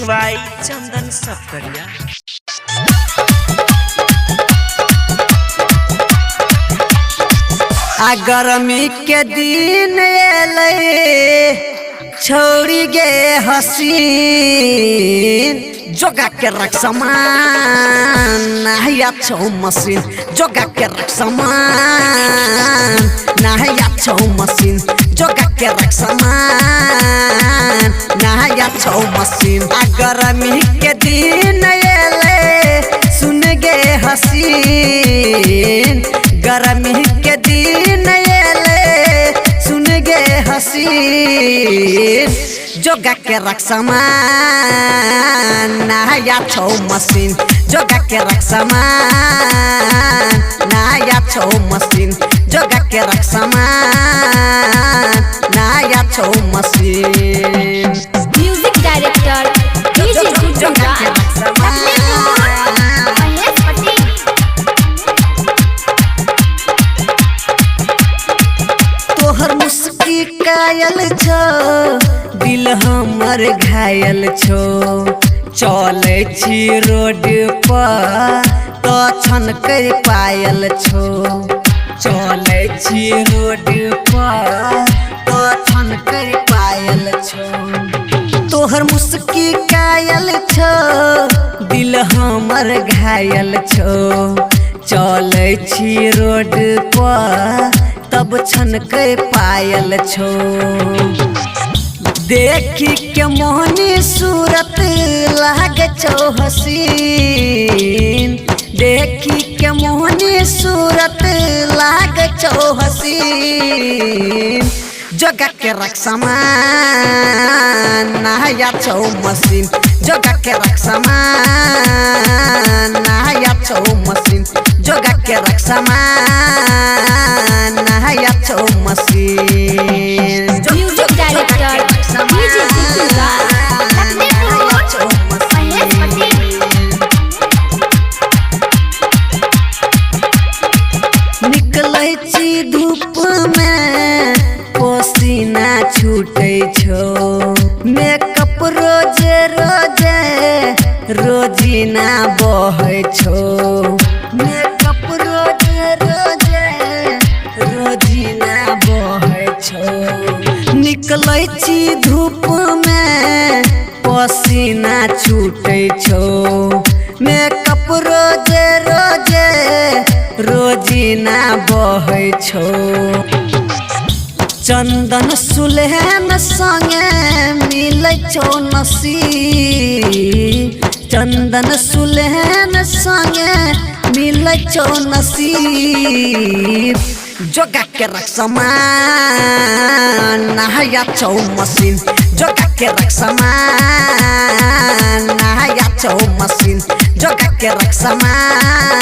Recording by Chandan Sapkaria. गर्मी के दिन एले छोड़ी गे हसीन जोगा के रख समान नहिया छौ मशीन जोगा के रख समान नहिया छौ मशीन जोगा के रख समान नहिया छौ मशीन गर्मी के दिन एले सुन गे हसीन गर्मी के दिन एले सुन गे हसीन जोगा के रख समान नया छौ मशीन जोगा के रख समान नया छौ मशीन जोगा के रख समान नया छौ मशीन म्यूजिक डायरेक्टर जोगा के रख समान तोहर मुस्की कायल छो दिल हमर घायल छो चले छी रोड पर तो छन कर पायल छो चले छी रोड पर तो छन कर पायल छो तोहर मुस्की कायल छो दिल हमर घायल छो चले छी रोड पर तब छन के पायल छो देखी के मोहनी सूरत लागे छो हसीन देखी के मोहनी सूरत लागे छो हसीन जोगा के रख समान नया छो मशीन जोगा के रख समान नया छो मशीन जोगा के रख समान नया छो मशीन म्यूजिक डायरेक्टर निकलै छी धूप में पसीना छूटे छो मेकअप रोजे रोजे रोजीना बहे छो मेकअप रोजे रोजे रोजीना बहे छो निकलै छी धूप में पसीना छूटे छो मेकअप रोजे रोजे रोजीना बहे छो चंदन सुलेहन संगे मिलै छो नसीब चंदन सुलेहन संगे मिलै छो नसीब जोगा के रख समान नया छो मशीन जोगा के रख समान नया छो मशीन जोगा के रख समान